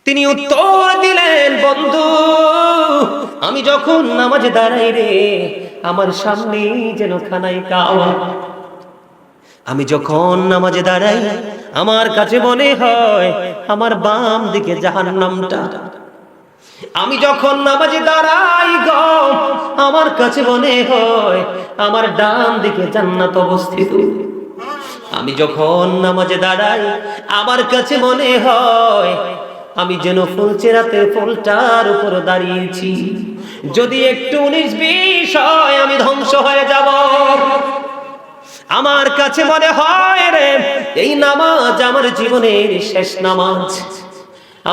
তিনি উত্তর দিলেন, বন্ধু আমি যখন নামাজে দাঁড়াই রে, আমার সামনে যেন খানায় কাওয়া। আমি যখন নামাজে দাঁড়াই আমার কাছে মনে হয় আমার বাম দিকে জাহান্নামটা। আমি যখন নামাজে দাঁড়াই গো, আমার কাছে মনে হয় আমার ডান দিকে জান্নাত অবস্থিত। আমি যখন নামাজে দাঁড়াই আমার কাছে মনে হয় আমি যেন ফুলচেরাতে ফুলটার উপর দাঁড়িয়েছি। যদি একটু 19-20 হয় আমি ধ্বংস হয়ে যাব। আমার কাছে মনে হয় রে এই নামাজ আমার জীবনের শেষ নামাজ।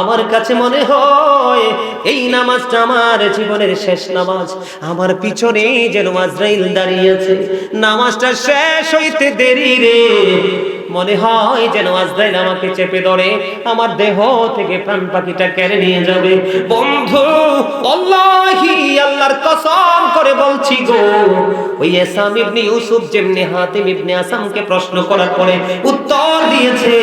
আমার কাছে মনে হয় এই নামাজটা আমার জীবনের শেষ নামাজ। আমার পিছনে যেন আজরাইল দাঁড়িয়ে আছে, নামাজটা শেষ হইতে দেরি রে, মনে হয় যেন আজরাইল আমাকে চেপে ধরে আমার দেহ থেকে প্রাণ পাখিটা কেড়ে নিয়ে যাবে। বন্ধু আল্লাহি, আল্লাহর কসম করে বলছি গো, ওই ইসাম ইবনে ইউসুফ যেমনি হাতিম ইবনে আসামকে প্রশ্ন করার পরে উত্তর দিয়েছে,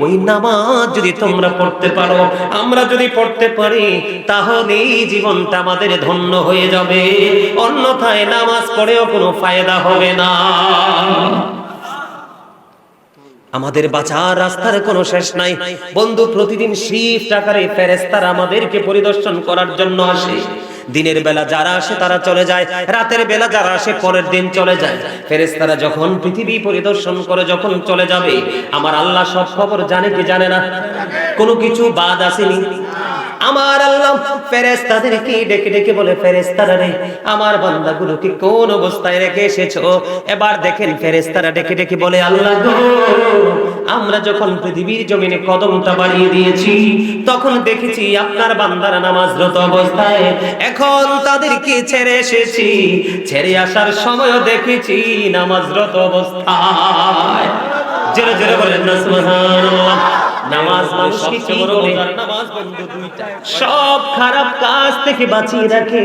ওই নামাজ যদি তোমরা পড়তে পারো, আমরা যদি পড়তে পারি, তাহলে এই জীবনটা আমাদের ধন্য হয়ে যাবে, অন্যথায় নামাজ পড়েও কোনো ফায়দা হবে না। আমাদের বাঁচার রাস্তার কোনো শেষ নাই বন্ধু। প্রতিদিন শিফট আকারে ফেরেশতারা আমাদেরকে পরিদর্শন করার জন্য আসে। দিনের বেলা যারা আসে তারা চলে যায়, রাতের বেলা যারা আসে পরের দিন চলে যায়। ফেরেশতারা যখন পৃথিবী পরিদর্শন করে যখন চলে যাবে, আমার আল্লাহ সব খবর জানে কি জানে না? কোনো কিছু বাদ আসেনি। আমার আল্লাহ ফেরেশতাদেরকে ডেকে ডেকে বলে, ফেরেশতারা রে, আমার বান্দাগুলোকে কোন অবস্থায় রেখে এসেছো? এবার দেখেন ফেরেশতারা ডেকে ডেকে বলে, আল্লাহ গো, আমরা যখন পৃথিবীর জমিনে কদমটা বাড়িয়ে দিয়েছি তখন দেখেছি আপনার বান্দারা নামাজরত অবস্থায়। এখন তাদেরকে ছেড়ে এসেছি, ছেড়ে আসার সময়ও দেখেছি নামাজরত অবস্থায়। জোরে জোরে বলেন না সুবহানাল্লাহ। নামাজ মানুষকে কি বলে? নামাজ বন্ধু দুইটা, সব খারাপ কাজ থেকে বাঁচিয়ে রাখে।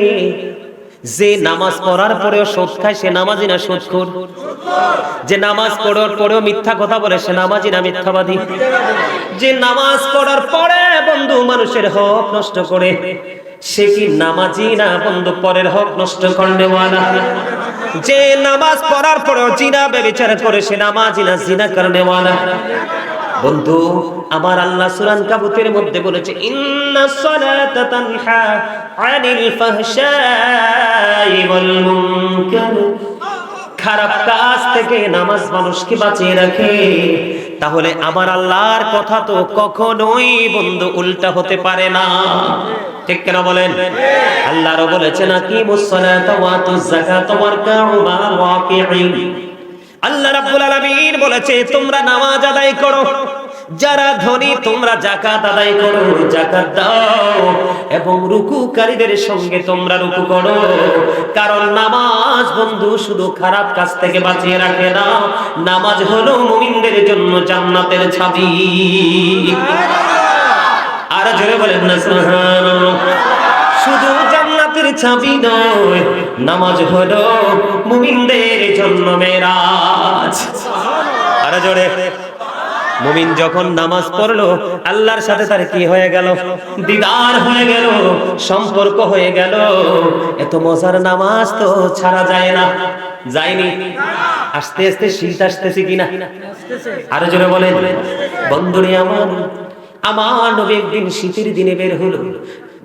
যে নামাজ পড়ার পরেও সুদ খায় সে নামাজি না সুদখোর? যে নামাজ পড়ার পরেও মিথ্যা কথা বলে সে নামাজি না মিথ্যাবাদী? যে নামাজ পড়ার পরে বন্ধু মানুষের হক নষ্ট করে সে কি নামাজি না বন্ধু পরের হক নষ্ট করনেওয়ালা? যে নামাজ পড়ার পরেও জিনা ব্যভিচার করে সে নামাজি না জিনা করনেওয়ালা? বন্ধু আমার আল্লাহ সূরা আনকাবুতের মধ্যে বলেছে, ইন্নাস সালাতা তানহা আনিল ফাহশাই ওয়াল মুনকার। খারাপ কাজ থেকে নামাজ মানুষকে বাঁচিয়ে রাখে। তাহলে আমার আল্লাহর কথা তো কখনোই বন্ধু উল্টা হতে পারে না, ঠিক কেন বলেন? আল্লাহও বলেছেন, আকিমুস সালাতা ওয়া আতুজ যাকাতা ওয়ারকাউ মা'আল রাকিঈন। আল্লাহ রাব্বুল আলামিন বলেছে, তোমরা নামাজ আদায় করো, যারা ধনী তোমরা যাকাত আদায় করো, যাকাত দাও, এবং রুকুকারীদের সঙ্গে তোমরা রুকু করো। কারণ নামাজ বন্ধু শুধু খারাপ কাজ থেকে বাঁচিয়ে রাখে না, নামাজ হলো মুমিনদের জন্য জান্নাতের চাবি। আর জোরে বলেন না সুবহানাল্লাহ। শুধু জান্নাতের চাবি নয়, নামাজ হলো মুমিনদের জন্য মেরাজ। আর জোরে। মুমিন যখন নামাজ পড়লো আল্লাহর সাথে তার কি হয়ে গেল? দিদার হয়ে গেল, সম্পর্ক হয়ে গেল। এত মজার নামাজ তো ছাড়া যায় না। যায়নি? আস্তে আস্তে শীত আসতেছে কিনা? আরো জোরে বলেন। বন্ধুরে আমার নবী একদিন শীতের দিনে বের হলো।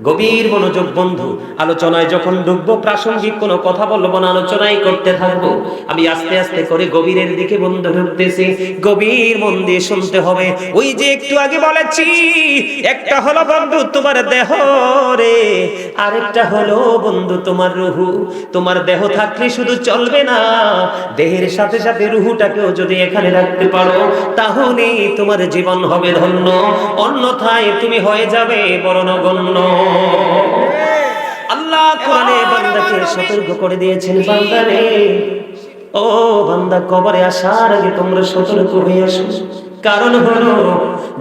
গভীর মনোযোগ বন্ধু, আলোচনায় যখন ঢুকবো প্রাসঙ্গিক কোনো কথা বলবো না, আলোচনাই করতে থাকবো। আমি আস্তে আস্তে করে গভীরের দিকে বন্ধু ঢুকতেছি, গভীর মন দিয়ে শুনতে হবে। ওই যে একটু আগে বলেছি, একটা হলো বন্ধু তোমার দেহ রে, আরেকটা হলো বন্ধু তোমার রুহু। তোমার দেহ থাকলে শুধু চলবে না, দেহের সাথে সাথে রুহুটাকেও যদি এখানে রাখতে পারো তাহলে তোমার জীবন হবে ধন্য, অন্যথায় তুমি হয়ে যাবে বড় নগণ্য। আল্লাহ কোরআনে বান্দাকে সতর্ক করে দিয়েছেন, বান্দারে, ও বান্দা, কবরে আসার আগে তোমরা সতর্ক হয়ে আসো। কারণ হলো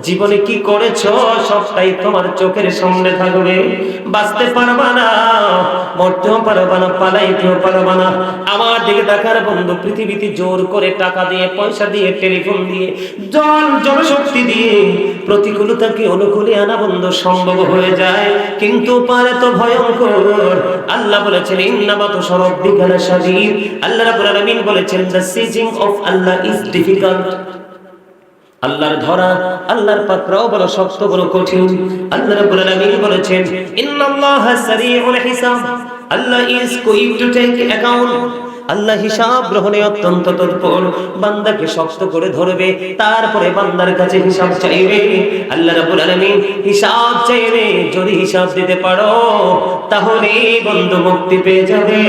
জীবনে কি করেছো সবটাই তোমার চোখের সামনে থাকবে। বাঁচতে পারবা না, মরতেও পারবা না, পালাইতেও পারবা না। আমার দিকে দেখার বন্ধু, পৃথিবীতে জোর করে টাকা দিয়ে, পয়সা দিয়ে, টেলিফোন দিয়ে, জনশক্তি দিয়ে প্রতিকূলতাকে অনুকূলে আনা বন্ধু সম্ভব হয়ে যায়, কিন্তু পারে তো ভয়ঙ্কর। আল্লাহ বলেছেন ইন্নামা তুশরাব্বিকা লাশাদীদ। আল্লাহ রাব্বুল আলামিন বলেছেন the seizing of Allah is difficult. আল্লাহর ধরা, আল্লাহর পাকড়াও বড় শক্ত, বড় কঠিন। আল্লাহ রাব্বুল আলামিন বলেছেন ইন্নাল্লাহা সারিউল হিসাব। Allah is going to take account. আল্লাহ হিসাব গ্রহণে অত্যন্ত তৎপর। বান্দাকে শক্ত করে ধরবে, তারপরে বান্দার কাছে হিসাব চাইবে। আল্লাহ রাব্বুল আলামিন হিসাব চাইবে, যদি হিসাব দিতে পারো তাহলে বন্ধু মুক্তি পেয়ে যাবে,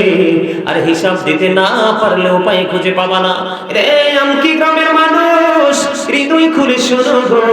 আর হিসাব দিতে না পারলে উপায় খুঁজে পাবা না। রে আমকি গ্রামের মানুষ, হৃদয় খুলে শোনো গো,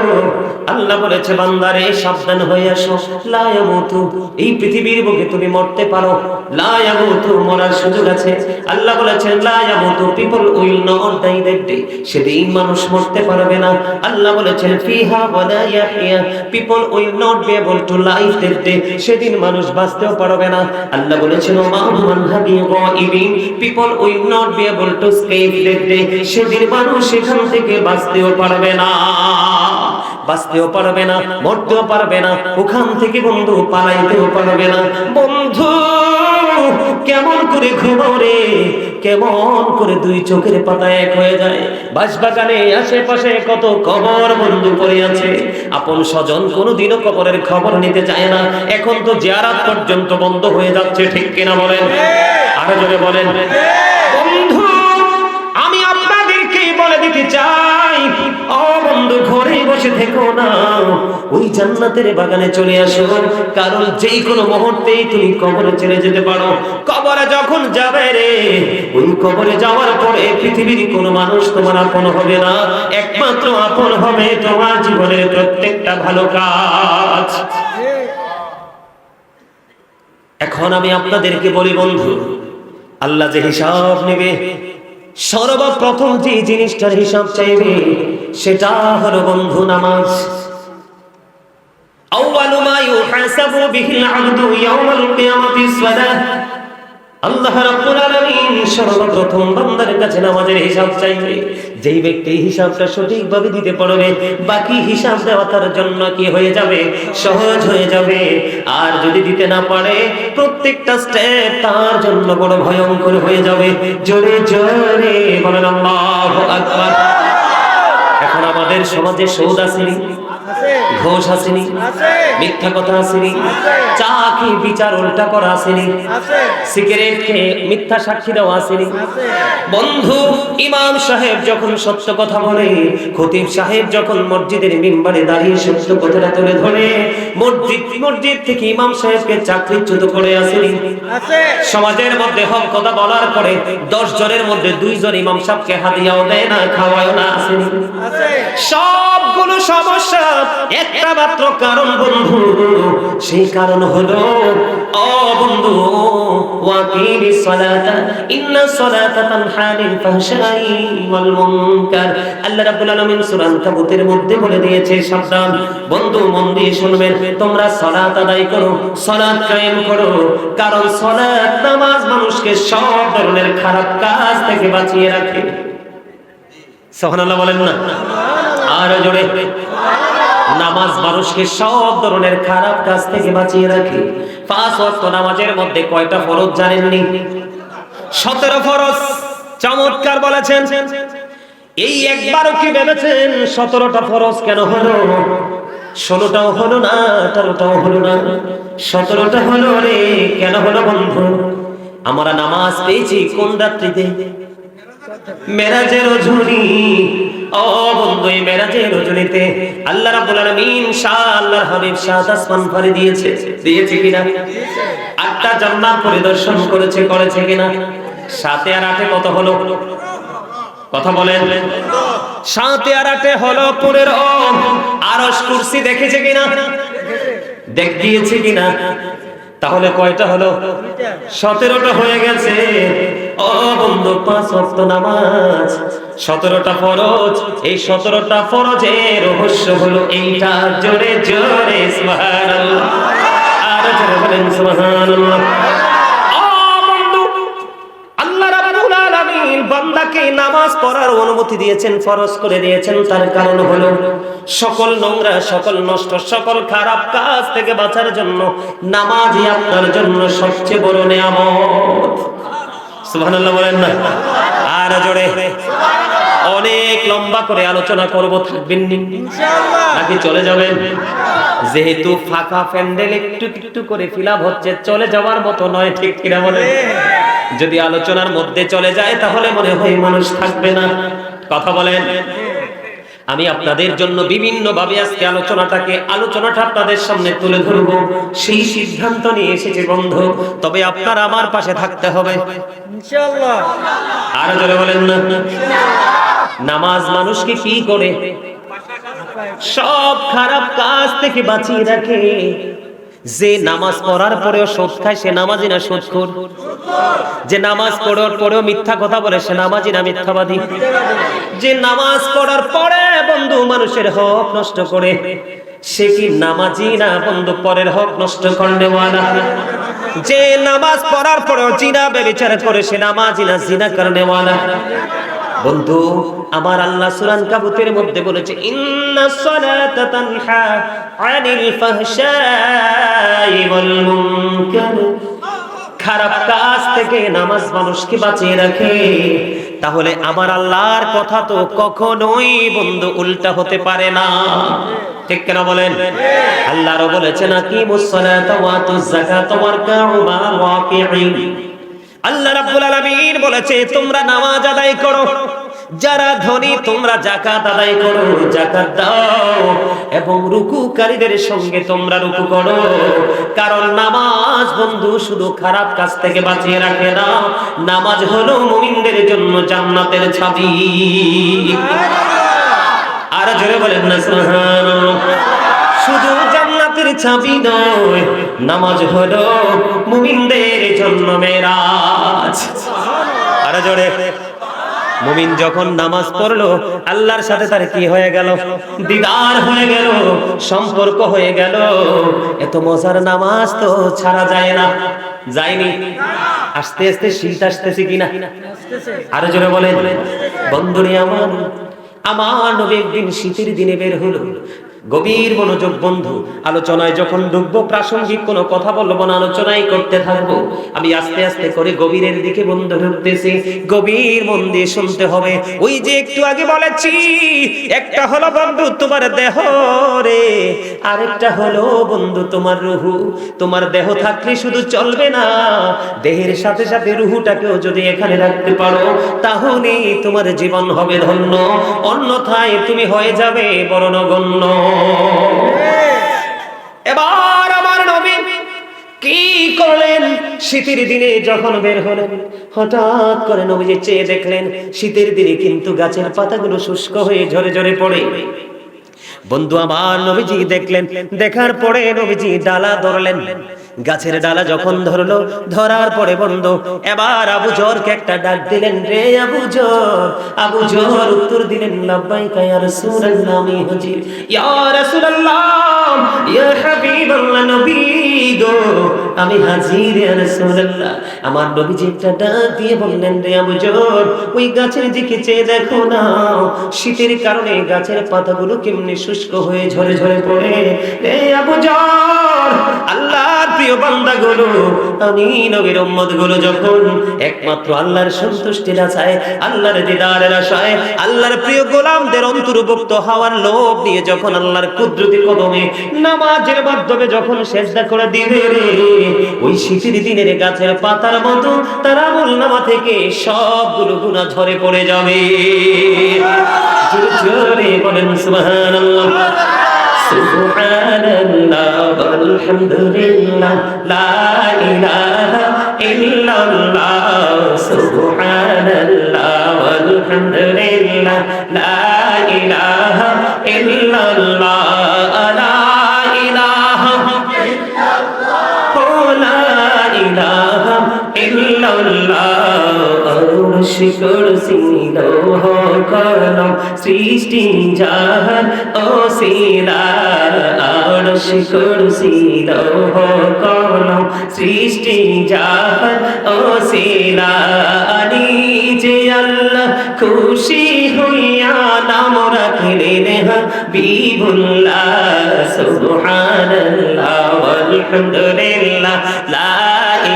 আল্লাহ বলেছে বান্দারে সাবধান হয়ে আসো। লা ইয়ামুতু, এই পৃথিবীর বুকে তুমি মরতে পারো, লা ইয়ামুতু, মরার সুযোগ আছে। আল্লাহ বলেছেন লা ইয়ামুতু, people will not die that day, সেদিন মানুষ মরতে পারবে না। আল্লাহ বলেছেন ফিহা ওয়ালা ইয়াহইয়া, people will not be able to live that day, সেদিন মানুষ বাঁচতেও পারবে না। আল্লাহ বলেছেন মা মান হাবি গাইবিন, people will not be able to escape that day, সেদিন মানুষ সেখান থেকে বাঁচতেও পারবে না, বাঁচতেও পারবে না, মরতেও পারবে না, ওখান থেকে বন্ধু পালাইতেও পারবে না। বন্ধু কেমন করে ঘুমো রে, কেমন করে দুই চোখের পাতা এক হয়ে যায়। বাঁশবাগানে আশেপাশে কত কবর বন্ধু পড়ে আছে, আপন স্বজন কোনোদিনও কবরের খবর নিতে চায় না। এখন তো জিয়ারত পর্যন্ত বন্ধ হয়ে যাচ্ছে, ঠিক কিনা বলেন? আরো জোরে বলেন। বন্ধু আমি আপনাদেরকে বলে দিতে চাই, ও বন্ধু ঘরে বসে থেকো না, ওই জান্নাতের বাগানে চলে আসো, কারণ যেই কোনো মুহূর্তেই তুমি কবরে চলে যেতে পারো। কবরে যখন যাবে রে, ওই কবরে যাওয়ার পরে পৃথিবীর কোনো মানুষ তোমার আপন হবে না, একমাত্র আপন হবে তোমার জীবনের প্রত্যেকটা ভালো কাজ। এখন আমি আপনাদেরকে বলি বন্ধু, আল্লাহ যে হিসাব নেবে, সর্বপ্রথম যে জিনিসটার হিসাব চাইবে সেটা হলো বন্ধু নামাজ। আউয়ালু মা ইউহাসাবু বিহিল আবদু ইয়াউমাল কিয়ামাতিস সালাহ। আল্লাহ রাব্বুল আলামিন সর্বপ্রথম বান্দার কাছে নামাজের হিসাব চাইবে। যেই ব্যক্তি হিসাবটা সঠিকভাবে দিতে পারবে, বাকি হিসাব দেওয়া তার জন্য কি হয়ে যাবে? সহজ হয়ে যাবে। আর যদি দিতে না পারে, প্রত্যেকটা স্টেপ তার জন্য বড় ভয়ঙ্কর হয়ে যাবে। জোরে জোরে বলেন আল্লাহু আকবার। এখন আমাদের সমাজে সুদ আসেনি, ঘোষ আসেনি, মিথ্যা কথা আসেনি, চা কি বিচার উল্টা করা আসেনি, সিগারেট খেয়ে মিথ্যা সাক্ষী দেওয়া আসেনি। বন্ধু ইমাম সাহেব যখন সত্য কথা বলে, খতিব সাহেব যখন মসজিদের মিম্বারে দাঁড়িয়ে সত্য কথাটা তুলে ধরে, মসজিদ থেকে ইমাম সাহেবকে চাকরিচ্যুত করে আসেনি। সমাজের মধ্যে হক কথা বলার পরে 10 জনের মধ্যে 2 জন ইমাম সাহেবকে হাদিয়াও দেয় না, খাওয়ায়ও না, আসেনি। সবগুলো সমস্যা একটা মাত্র কারণ বন্ধু, সেই কারণ হলো ও বন্ধু ওয়াকিমিস সালাতা ইন্নাস সালাতা তানহা আনিল ফাহশাই ওয়াল মুনকার। আল্লাহ রাব্বুল আলামিন সূরা আনকাবুতের মধ্যে বলে দিয়েছে, সাবধান বন্ধু মন দিয়ে শুনবেন, তোমরা সালাত আদায় করো, সালাত কায়েম করো, কারণ সালাত নামাজ মানুষকে সব ধরনের খারাপ কাজ থেকে বাঁচিয়ে রাখে। সুবহানাল্লাহ বলেন না? আর জোরে। নামাজ মানুষকে সব ধরনের খারাপ কাজ থেকে বাঁচিয়ে রাখে। 5 ওয়াক্ত নামাজের মধ্যে কয়টা ফরজ জানেননি? 17 ফরজ। চমৎকার বলেছেন। এই একবারও কি ভেবেছেন 17টা ফরজ কেন হলো? 16টাও হলো না, 18টাও হলো না, 17টা হলো রে। কেন হলো বন্ধু? আমরা নামাজ পেয়েছি কোন রাত্রিতে? মেরাজের রজনী। ও বন্ধু এই মেরাজের রজনীতে আল্লাহ রাব্বুল আলামিন আল্লাহর হাবিব 7 আসমান পাড়ি দিয়েছে কিনা? 8টা জান্নাত পরিদর্শন করেছে কিনা? 7 আর 8 কত হলো? কথা বলেন। 7 আর 8 হলো 15। আরশ কুরসি দেখেছে কিনা? দেখিয়েছে কিনা? তাহলে কয়টা হলো? 17টা হয়ে গেছে। ও বন্ধু, 5 ওয়াক্ত নামাজ, 17টা ফরজ। এই 17টা ফরজের রহস্য হলো এইটা। জোরে জোরে সুবহানাল্লাহ, আর জোরে বলেন সুবহানাল্লাহ। বান্দাকে নামাজ পড়ার অনুমতি দিয়েছেন, ফরজ করে দিয়েছেন। তার কারণ হলো সকল নোংরা, সকল নষ্ট, সকল খারাপ কাজ থেকে বাঁচার জন্য নামাজই আপনার জন্য সবচেয়ে বড় নিয়ামত। সুবহানাল্লাহ বলেন না? আর জোরে। অনেক লম্বা করে আলোচনা করব, থাকবেন ইনশাআল্লাহ নাকি চলে যাবেন? যেহেতু ফাঁকা প্যান্ডেল একটু একটু করে ফিল আপ হচ্ছে, চলে যাওয়ার মতো নয়, ঠিক কিনা বলেন? যদি আলোচনার মধ্যে চলে যায় তাহলে মনে হয় মানুষ থাকবে না। কথা বলেন। আমি আপনাদের জন্য বিভিন্ন ভাবে আজকে আলোচনাটা আপনাদের সামনে তুলে ধরব। সেই সিদ্ধান্ত নিয়ে এসেছি বন্ধু, তবে আপনারা আমার পাশে থাকতে হবে ইনশাআল্লাহ। আর জোরে বলেন না? নামাজ মানুষকে কি করে? সব খারাপ কাজ থেকে বাঁচিয়ে রাখে। যে নামাজ পড়ার পরেও সুদ খায় সে নামাজি না সুদখোর? যে নামাজ পড়ার পরেও মিথ্যা কথা বলে সে নামাজি না মিথ্যাবাদী? যে নামাজ পড়ার পরে বন্ধু মানুষের হক নষ্ট করে সে কি নামাজি না বন্ধু পরের হক নষ্ট করনেওয়ালা? যে নামাজ পড়ার পরেও জিনা ব্যভিচার করে সে নামাজি না জিনা করনেওয়ালা? বন্ধু আমার আল্লাহ সূরা আনকাবুতের মধ্যে বলেছে, ইন্নাস সালাতা তানহা আনিল ফাহশাই ওয়াল মুনকার। খারাপ কাজ থেকে নামাজ মানুষকে বাঁচিয়ে রাখে। তাহলে আমার আল্লাহর কথা তো কখনোই বন্ধু উল্টা হতে পারে না, ঠিক কেন বলেন? আল্লাহও বলেছেন, আকিমুস সালাতা ওয়া আতুজ যাকাতা ওয়ারকাউ মা'আল রাকিঈন। আল্লাহ রাব্বুল আলামিন বলেছে তোমরা নামাজ আদায় করো, যারা ধনী তোমরা যাকাত আদায় করো, যাকাত দাও, এবং রুকুকারীদের সঙ্গে তোমরা রুকু করো। কারণ নামাজ বন্ধু শুধু খারাপ কাজ থেকে বাঁচিয়ে রাখে না, নামাজ হলো মুমিনদের জন্য জান্নাতের চাবি। আর জোরে বলেন না সুবহানাল্লাহ। শুধু জান্নাতের চাবি নয়, নামাজ হলো মুমিনদের জন্য মেরাজ। আর জোরে। মুমিন যখন নামাজ পড়লো আল্লাহর সাথে তার কি হয়ে গেল? দিদার হয়ে গেল, সম্পর্ক হয়ে গেল। এত মজার নামাজ তো ছাড়া যায় না। যায়নি? আস্তে আস্তে শীত আসতেছে কিনা? আর জোরে বলেন। বন্ধুরে আমার নবী একদিন শীতের দিনে বের হলো। গভীর মনোযোগ বন্ধু, আলোচনায় যখন ঢুকবো প্রাসঙ্গিক কোনো কথা বলবো না, আলোচনাই করতে থাকবো। আমি আস্তে আস্তে করে গভীরের দিকে বন্ধু ঢুকতেছি, গভীর মন দিয়ে শুনতে হবে। ওই যে একটু আগে বলেছি, একটা হলো বন্ধু তোমার দেহ রে, আরেকটা হলো বন্ধু তোমার রুহু। তোমার দেহ থাকলে শুধু চলবে না, দেহের সাথে সাথে রুহুটাকেও যদি এখানে রাখতে পারো তাহলে তোমার জীবন হবে ধন্য, অন্যথায় তুমি হয়ে যাবে বড় নগণ্য। এবার আমার নবী কি করলেন? শীতের দিনে যখন বের হলেন হঠাৎ করে নবীজি চেয়ে দেখলেন শীতের দিনে কিন্তু গাছের পাতাগুলো শুষ্ক হয়ে ঝরে ঝরে পড়ে। বন্ধু আমার নবীজি দেখলেন, দেখার পরে নবীজি ডালা ধরলেন। গাছের ডালা যখন ধরলো, ধরার পরে বন্ধু এবার আবু জরকে একটা ডাক দিলেন, রে আবু জর। আবু জর উত্তর দিলেন, লাব্বাইকা ইয়া রাসূলুল্লাহ, আমি হাজির। ইয়া রাসূলুল্লাহ, ইয়া হাবিবাল্লাহ, নবী গো আমি হাজির ইয়া রাসূলুল্লাহ। আমার নবীজি একটা ডাক দিয়ে বললেন, রে আবু জর ওই গাছের দিকে চেয়ে দেখো না, শীতের কারণে গাছের পাতাগুলো কেমনে শুষ্ক হয়ে ঝরে ঝরে পড়ে। রে আবু জর, আল্লাহর প্রিয় বান্দাগুলো, আমি নবীর উম্মতগুলো যখন একমাত্র আল্লাহর সন্তুষ্টির আশায়, আল্লাহর দিদারের আশায়, আল্লাহর প্রিয় গোলামদের অন্তর্ভুক্ত হওয়ার লোভ নিয়ে যখন আল্লাহর কুদরতি কদমে নামাজের মাধ্যমে যখন সিজদা করে দিবে রে, ওই শীতের দিনের গাছের পাতার মতো তার আমলনামা থেকে সবগুলো গুনাহ ঝরে পড়ে যাবে। জোরে বলেন সুবহানাল্লাহ। সুবহানাল্লাহ আলহামদুলিল্লাহ লা ইলাহা ইল্লাল্লাহ। সুবহানাল্লাহ আলহামদুলিল্লাহ লা ইলাহা ইল্লাল্লাহ। লা ইলাহা ইল্লাল্লাহ, লা আরশ কুরসি লৌহ কলম সৃষ্টি জাহান ওসিলা আরশ কুরসি লৌহ কলম সৃষ্টি জাহান ওসিলা নিজে আল্লাহ খুশি হইয়া নাম রাখলেন হাবিবুল্লাহ সুবহানাল্লাহ আলহামদুলিল্লাহ লা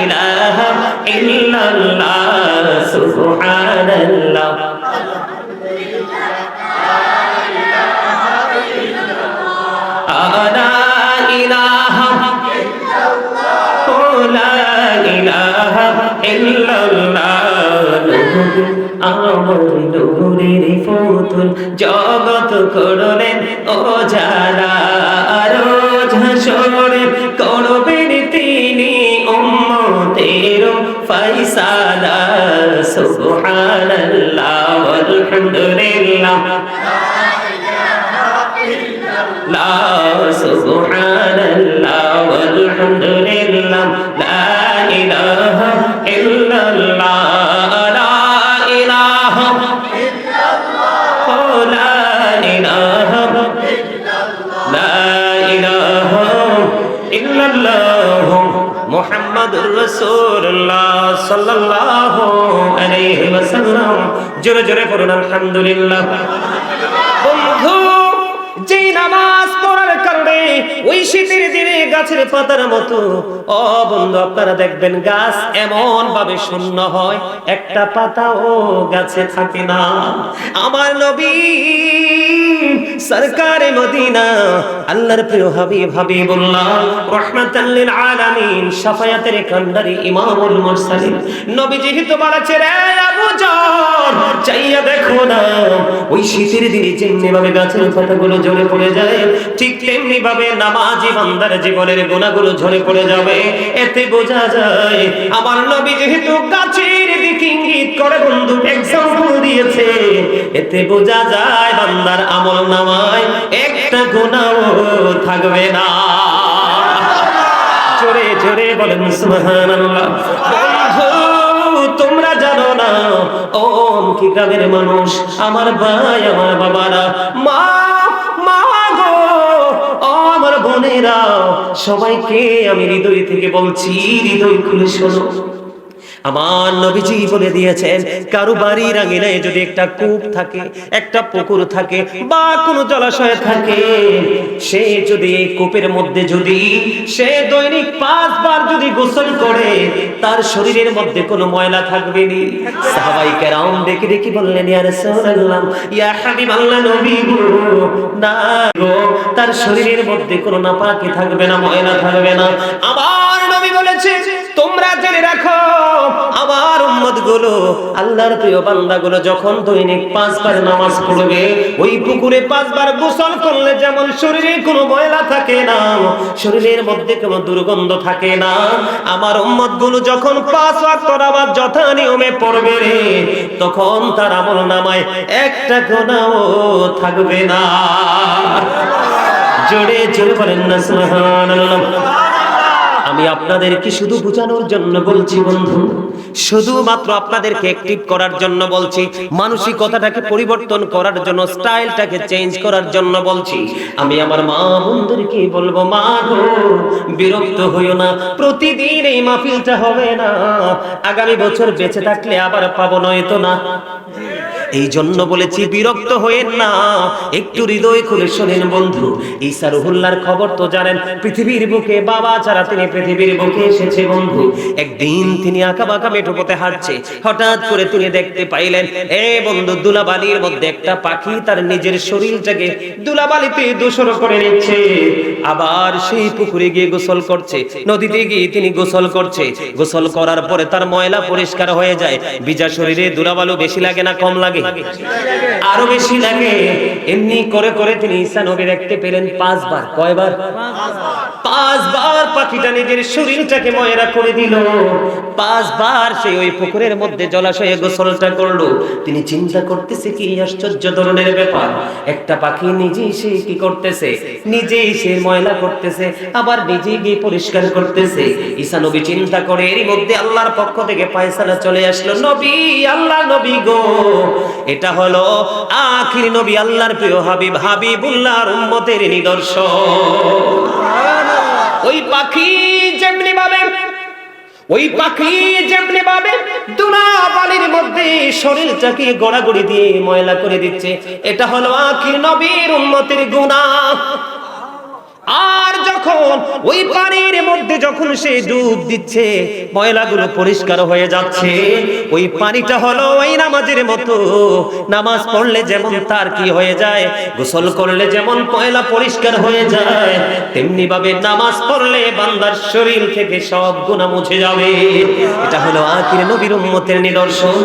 ইলাহা ইল্লাল্লাহ সুবহানাল্লাহ লা ইলাহা লা ইলাহা ইল্লাল্লাহ আমার নূরের ফুতুল জগৎ করলেন ও যারা রোজ হাসরে করবেন তিনি উম্মতের ফয়সালা সুবহানাল্লাহ আলহামদুলিল্লাহ লা সুবহানাল্লাহ আলহামদুলিল্লাহ লা ইলাহা ইল্লাল্লাহ লা ইলাহা ইল্লাল্লাহ লা ইলাহা লা ইলাহা ইল্লাল্লাহ মুহাম্মাদুর রাসূলুল্লাহ সাল্লাল্লাহু আলাইহি ওয়াসাল্লাম জোরে জোরে পড়ুন আলহামদুলিল্লাহ। বন্ধু যেই নামাজ পড়ার কারণে ওই শীতের দিনে গাছের পাতার মতো ও বন্ধু আপনারা দেখবেন গাছ এমন ভাবে শূন্য হয় একটা পাতাও গাছে থাকে না। আমার নবী সরকারে মদিনা আল্লাহর প্রিয় হাবিব হাবিবুল্লাহ রাহমাতাল লিল আলামিন শাফায়াতের কান্ডারি ইমামুল মুরসালিন নবী যেহেতু বলেছে রে আবু জার চাইয়া দেখো না ওই শীতের দিনে যেমনি ভাবে গাছের পাতাগুলো ঝরে পড়ে যায় ঠিক তেমনি ভাবে নামাজি বান্দার জীবনের গুনাহগুলো ঝরে পড়ে যাবে। এতে বোঝা যায় আমার নবী যেহেতু গাছের দিকে ইঙ্গিত করে বন্ধু এক্সাম্পল দিয়েছে, এতে বোঝা যায় বান্দার আমলনামায় একটা গুনাহও থাকবে না। জোরে জোরে বলেন সুবহানাল্লাহ। তোমরা জানো না ও কি গ্রামের মানুষ, আমার ভাই আমার বাবারা, মা গো ও আমার বোনেরা, সবাইকে আমি হৃদয় থেকে বলছি, হৃদয় খুলে শোনো। আমার নবীজি বলে দিয়েছেন কারো বাড়ির আঙিনায় যদি একটা কূপ থাকে, একটা পুকুর থাকে বা কোনো জলাশয় থাকে, সে যদি এই কূপের মধ্যে যদি সে দৈনিক 5 বার যদি গোসল করে তার শরীরের মধ্যে কোনো ময়লা থাকবে না। সাহাবায়ে কেরাম দেখে দেখে বললেন ইয়া রাসূলুল্লাহ ইয়া হাবিবাল্লাহ নবী গো, না গো, তার শরীরের মধ্যে কোনো নাপাকি থাকবে না, ময়লা থাকবে না। আমার নবী বলেছে তোমরা জেনে রাখো আমার উম্মত গুলো, আল্লাহর প্রিয় বান্দা গুলো যখন দৈনিক 5 বার নামাজ পড়বে, ওই পুকুরে 5 বার গোসল করলে যেমন শরীরে কোনো ময়লা থাকে না, শরীরের মধ্যে কোনো দুর্গন্ধ থাকে না, আমার উম্মত গুলো যখন 5 ওয়াক্ত নামাজ যথা নিয়মে পড়বে রে, তখন তার আমলনামায় একটা গুনাহও থাকবে না। জোরে জোরে বলেন না সুবহানাল্লাহ। আমি আপনাদেরকে শুধু বোঝানোর জন্য বলছি বন্ধু, শুধুমাত্র আপনাদেরকে অ্যাক্টিভ করার জন্য বলছি, মানসিকতাটাকে পরিবর্তন করার জন্য, স্টাইলটাকে চেঞ্জ করার জন্য বলছি। আমি আমার মা বন্ধুদেরকে বলবো, মা গো বিরক্ত হইও না, প্রতিদিন এই মাহফিলটা হবে না, আগামী বছর বেঁচে থাকলে আবার পাবো, নয়তো না। এই জন্য বলেছি বিরক্ত হয়েন না, একটু হৃদয় খুলে শোনেন বন্ধু। ঈসা রুহুল্লাহর খবর তো জানেন, পৃথিবীর বুকে বাবা ছাড়া তিনি পৃথিবীর বুকে এসেছে বন্ধু। একদিন তিনি আঁকা বাঁকা মেঠো পথে হাঁটছে, হঠাৎ করে তিনি দেখতে পাইলেন এ বন্ধু ধুলাবালির মধ্যে একটা পাখি তার নিজের শরীরটাকে ধুলাবালিতে দূষণ করে নিচ্ছে, আবার সেই পুকুরে গিয়ে গোসল করছে, নদীতে গিয়ে তিনি গোসল করছে, গোসল করার পরে তার ময়লা পরিষ্কার হয়ে যায়। ভিজা শরীরে ধুলাবালু বেশি লাগে না কম লাগে? আরো বেশি লাগে। এমনি করে করে তিনি ঈসা নবী দেখতে পেলেন 5 বার। কয়বার? 5 বার পাখিটা নিজের শরীরটাকে ময়লা করে দিল। 5 বার সে ওই পুকুরের মধ্যে জলাশয়ে গোসলটা করলো। তিনি চিন্তা করতেছে কি আশ্চর্য ধরনের ব্যাপার, একটা পাখি নিজেই সে কি করতেছে, নিজেই সে ময়লা করতেছে, আবার নিজেই গিয়ে পরিষ্কার করতেছে। ঈসা নবী চিন্তা করে, এরই মধ্যে আল্লাহর পক্ষ থেকে ফয়সালা চলে আসলো, নবী, আল্লাহ নবী গো, এটা হলো আখির নবী, আল্লাহর প্রিয় হাবিব, হাবিবুল্লাহর উম্মতের নিদর্শন। ওই পাখি যেমনি ভাবে দুনা বালির মধ্যে শরীরটাকে গড়াগড়ি দিয়ে ময়লা করে দিচ্ছে, এটা হলো আখির নবীর উম্মতের গুনাহ। আর যখন ওই পানির মধ্যে যখন সে ডুব দিচ্ছে, ময়লাগুলো পরিষ্কার হয়ে যাচ্ছে। ওই পানিটা হলো ওই নামাজের মতো, নামাজ পড়লে যেমন তার কি হয়ে যায়, গোসল করলে যেমন ময়লা পরিষ্কার হয়ে যায়, তেমনি ভাবে নামাজ পড়লে বান্দার শরীর থেকে সব গুনাহ মুছে যাবে। এটা হলো আখির নবীর উম্মতের নিদর্শন।